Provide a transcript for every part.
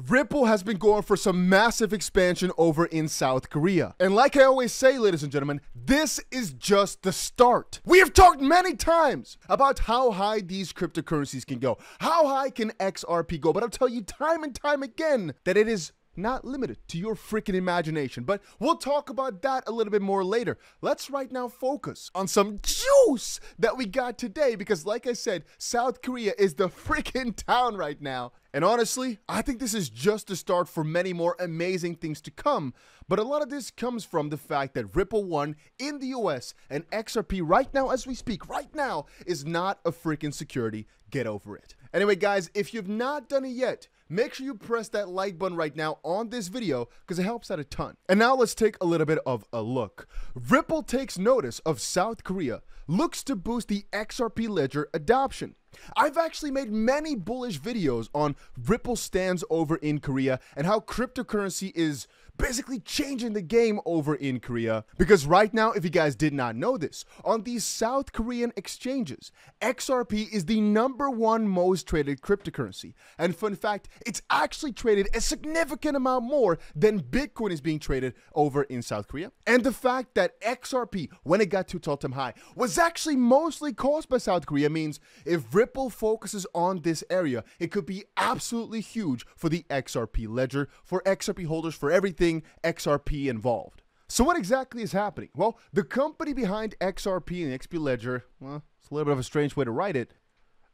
Ripple has been going for some massive expansion over in South Korea. And like I always say, ladies and gentlemen, this is just the start. We have talked many times about how high these cryptocurrencies can go. How high can XRP go? But I'll tell you time and time again that it is not limited to your freaking imagination. But we'll talk about that a little bit more later. Let's right now focus on some juice that we got today because like I said, South Korea is the freaking town right now. And honestly, I think this is just the start for many more amazing things to come. But a lot of this comes from the fact that Ripple 1 in the US and XRP right now as we speak, right now, is not a freaking security. Get over it. Anyway, guys, if you've not done it yet, make sure you press that like button right now on this video because it helps out a ton. And now let's take a little bit of a look. Ripple takes notice of South Korea, looks to boost the XRP ledger adoption. I've actually made many bullish videos on Ripple's stands over in Korea and how cryptocurrency is basically changing the game over in Korea. Because right now, if you guys did not know this, on these South Korean exchanges, XRP is the #1 most traded cryptocurrency. And fun fact, it's actually traded a significant amount more than Bitcoin is being traded over in South Korea. And the fact that XRP, when it got to its all-time high, was actually mostly caused by South Korea means if Ripple focuses on this area, it could be absolutely huge for the XRP ledger, for XRP holders, for everything XRP involved. So what exactly is happening? Well, the company behind XRP and XP Ledger, well, it's a little bit of a strange way to write it,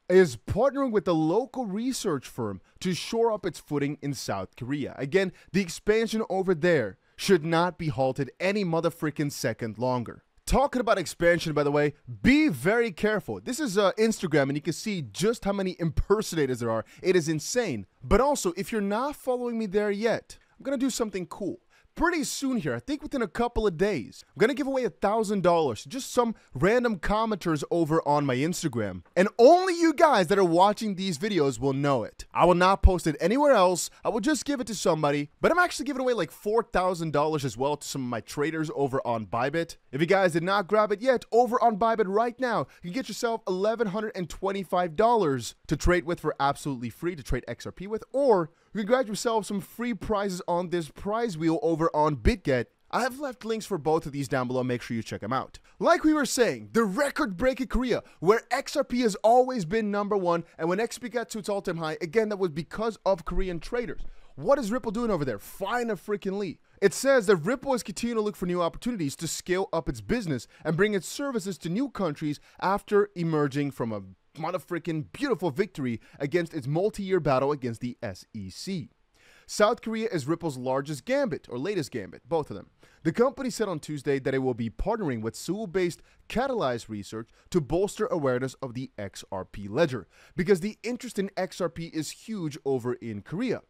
is partnering with a local research firm to shore up its footing in South Korea. Again, the expansion over there should not be halted any motherfreaking second longer. Talking about expansion, by the way, be very careful. This is Instagram, and you can see just how many impersonators there are. It is insane. But also, if you're not following me there yet, I'm going to do something cool. Pretty soon here, I think within a couple of days, I'm going to give away $1,000 to just some random commenters over on my Instagram. And only you guys that are watching these videos will know it. I will not post it anywhere else. I will just give it to somebody. But I'm actually giving away like $4,000 as well to some of my traders over on Bybit. If you guys did not grab it yet, over on Bybit right now, you can get yourself $1,125 to trade with for absolutely free, to trade XRP with, or you can grab yourself some free prizes on this prize wheel over on BitGet. I have left links for both of these down below. Make sure you check them out. Like we were saying, the record-breaking Korea, where XRP has always been #1, and when XRP got to its all-time high, again, that was because of Korean traders. What is Ripple doing over there? Flying a freaking lead. It says that Ripple is continuing to look for new opportunities to scale up its business and bring its services to new countries after emerging from a motherfreaking beautiful victory against its multi-year battle against the SEC. South Korea is Ripple's largest gambit, or latest gambit, both of them. The company said on Tuesday that it will be partnering with Seoul-based Catalyze Research to bolster awareness of the XRP ledger, because the interest in XRP is huge over in Korea.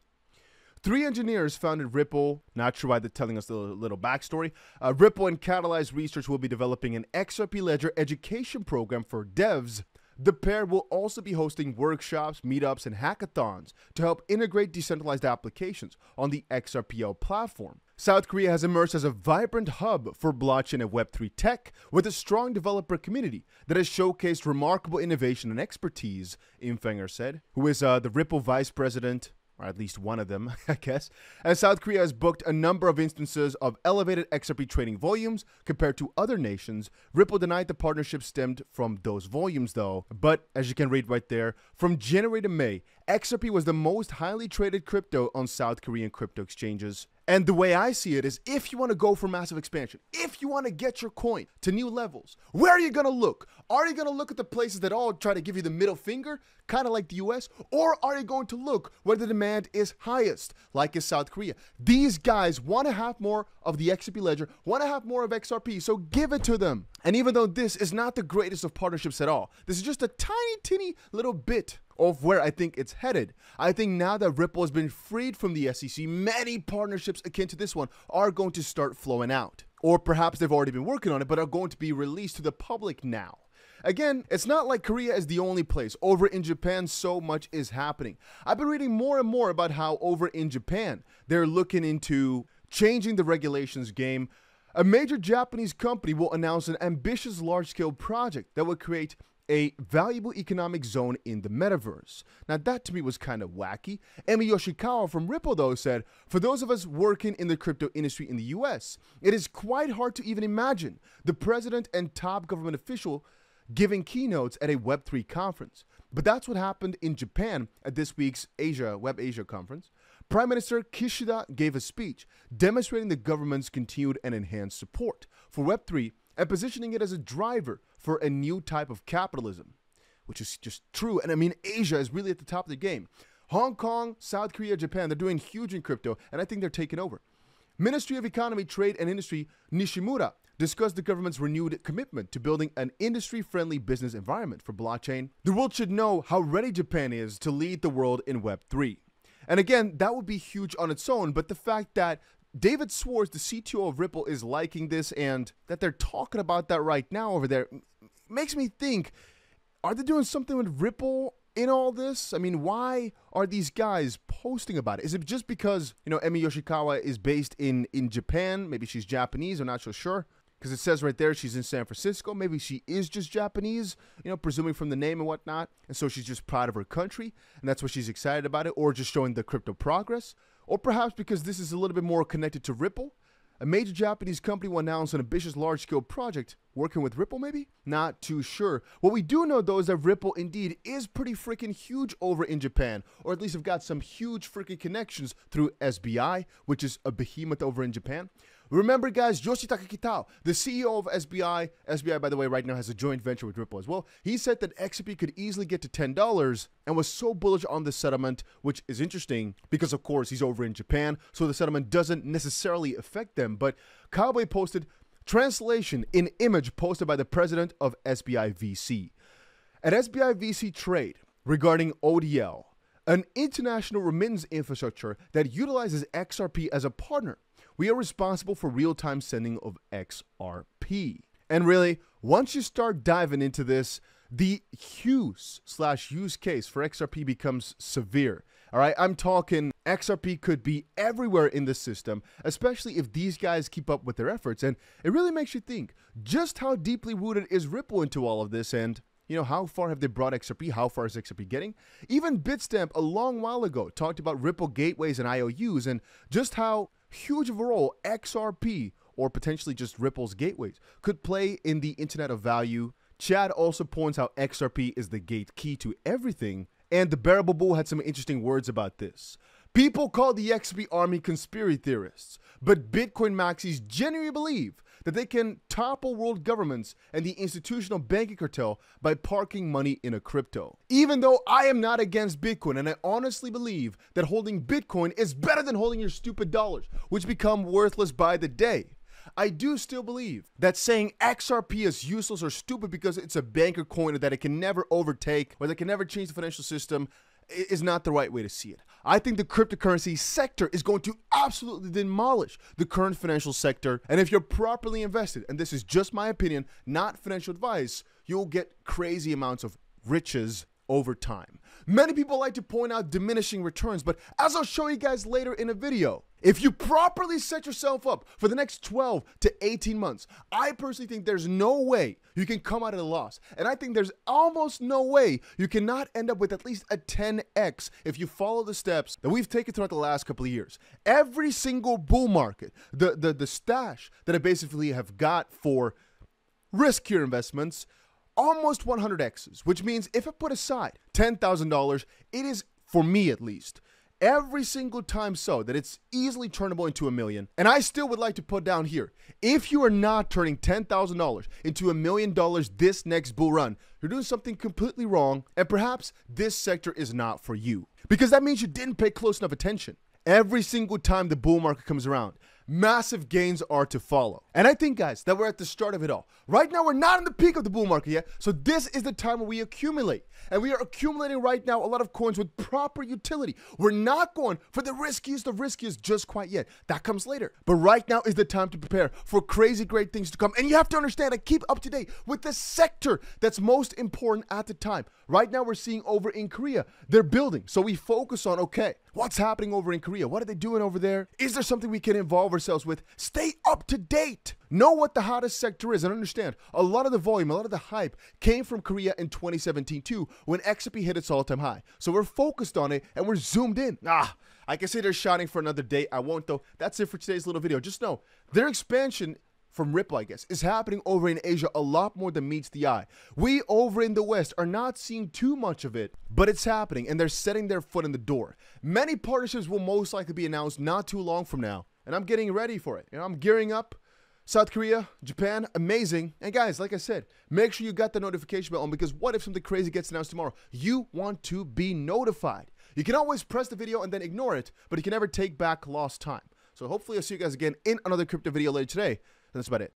3 engineers founded Ripple. Not sure why they're telling us a little backstory. Ripple and Catalyze Research will be developing an XRP ledger education program for devs. The pair will also be hosting workshops, meetups, and hackathons to help integrate decentralized applications on the XRPL platform. South Korea has emerged as a vibrant hub for blockchain and Web3 tech, with a strong developer community that has showcased remarkable innovation and expertise, Imfanger said, who is the Ripple vice president, or at least one of them, I guess. As South Korea has booked a number of instances of elevated XRP trading volumes compared to other nations, Ripple denied the partnership stemmed from those volumes though. But as you can read right there, from January to May, XRP was the most highly traded crypto on South Korean crypto exchanges. And the way I see it is, if you want to go for massive expansion, if you want to get your coin to new levels, where are you going to look? Are you going to look at the places that all try to give you the middle finger, kind of like the US? Or are you going to look where the demand is highest, like in South Korea? These guys want to have more of the XRP ledger, want to have more of XRP, so give it to them. And even though this is not the greatest of partnerships at all, this is just a tiny, teeny little bit of where I think it's headed. I think now that Ripple has been freed from the SEC, many partnerships akin to this one are going to start flowing out. Or perhaps they've already been working on it, but are going to be released to the public now. Again, it's not like Korea is the only place. Over in Japan, so much is happening. I've been reading more and more about how over in Japan, they're looking into changing the regulations game. A major Japanese company will announce an ambitious large-scale project that will create a valuable economic zone in the metaverse. Now that to me was kind of wacky. Emi Yoshikawa from Ripple though said, for those of us working in the crypto industry in the US, it is quite hard to even imagine the president and top government official giving keynotes at a Web3 conference. But that's what happened in Japan at this week's Web Asia conference. Prime Minister Kishida gave a speech demonstrating the government's continued and enhanced support for Web3 and positioning it as a driver for a new type of capitalism, which is just true. And I mean, Asia is really at the top of the game. Hong Kong, South Korea, Japan, they're doing huge in crypto, and I think they're taking over. Ministry of Economy, Trade and Industry Nishimura discussed the government's renewed commitment to building an industry-friendly business environment for blockchain. The world should know how ready Japan is to lead the world in Web3. And again, that would be huge on its own, but the fact that David Schwartz, the CTO of Ripple, is liking this and that they're talking about that right now over there makes me think, are they doing something with Ripple in all this? I mean, why are these guys posting about it? Is it just because, Emi Yoshikawa is based in Japan? Maybe she's Japanese, I'm not so sure. Because it says right there she's in San Francisco. Maybe she is just Japanese, presuming from the name and whatnot. And so she's just proud of her country, and that's why she's excited about it, or just showing the crypto progress. Or perhaps because this is a little bit more connected to Ripple. A major Japanese company will announce an ambitious large-scale project working with Ripple, maybe? Not too sure. What we do know, though, is that Ripple indeed is pretty freaking huge over in Japan, or at least have got some huge freaking connections through SBI, which is a behemoth over in Japan. Remember, guys, Yoshitaka Kitao, the CEO of SBI, by the way, right now has a joint venture with Ripple as well. He said that XRP could easily get to $10 and was so bullish on the settlement, which is interesting because, of course, he's over in Japan, so the settlement doesn't necessarily affect them. But Cowboy posted, translation in image posted by the president of SBI VC. At SBI VC Trade, regarding ODL, an international remittance infrastructure that utilizes XRP as a partner, we are responsible for real-time sending of XRP. And really, once you start diving into this, the use case for XRP becomes severe. All right, I'm talking XRP could be everywhere in the system, especially if these guys keep up with their efforts. And it really makes you think just how deeply rooted is Ripple into all of this, and how far have they brought XRP? How far is XRP getting? Even Bitstamp a long while ago talked about Ripple gateways and IOUs and just how huge of a role XRP, or potentially just Ripple's gateways, could play in the Internet of Value. Chad also points out XRP is the gate key to everything, and the Bearable Bull had some interesting words about this. People call the XRP army conspiracy theorists, but Bitcoin maxis genuinely believe that they can topple world governments and the institutional banking cartel by parking money in a crypto. Even though I am not against Bitcoin, and I honestly believe that holding Bitcoin is better than holding your stupid dollars, which become worthless by the day, I do still believe that saying XRP is useless or stupid because it's a banker coin or that it can never overtake or that it can never change the financial system is not the right way to see it. I think the cryptocurrency sector is going to absolutely demolish the current financial sector. And if you're properly invested, and this is just my opinion, not financial advice, you'll get crazy amounts of riches over time. Many people like to point out diminishing returns, but as I'll show you guys later in a video, if you properly set yourself up for the next 12 to 18 months, I personally think there's no way you can come out at a loss. And I think there's almost no way you cannot end up with at least a 10x if you follow the steps that we've taken throughout the last couple of years. Every single bull market, the stash that I basically have got for riskier investments, almost 100x's, which means if I put aside $10,000, it is, for me at least, every single time so that it's easily turnable into $1 million. And I still would like to put down here, if you are not turning $10,000 into $1 million this next bull run, you're doing something completely wrong, and perhaps this sector is not for you. Because that means you didn't pay close enough attention. Every single time the bull market comes around, massive gains are to follow. And I think, guys, that we're at the start of it all. Right now, we're not in the peak of the bull market yet, so this is the time where we accumulate. And we are accumulating right now a lot of coins with proper utility. We're not going for the riskiest of riskiest just quite yet. That comes later. But right now is the time to prepare for crazy great things to come. And you have to understand and keep up to date with the sector that's most important at the time. Right now, we're seeing over in Korea, they're building. So we focus on, okay, what's happening over in Korea? What are they doing over there? Is there something we can involve ourselves with. Stay up to date. Know what the hottest sector is and understand a lot of the volume, a lot of the hype came from Korea in 2017 too, when XRP hit its all-time high. So we're focused on it and we're zoomed in. I can say they're shining for another day. I won't though. That's it for today's little video. Just know their expansion from Ripple, I guess, is happening over in Asia a lot more than meets the eye. We over in the West are not seeing too much of it, but it's happening and they're setting their foot in the door. Many partnerships will most likely be announced not too long from now, and I'm getting ready for it. I'm gearing up. South Korea, Japan, amazing. And guys, like I said, make sure you got the notification bell on, because what if something crazy gets announced tomorrow? You want to be notified. You can always press the video and then ignore it, but you can never take back lost time. So hopefully I'll see you guys again in another crypto video later today. And that's about it.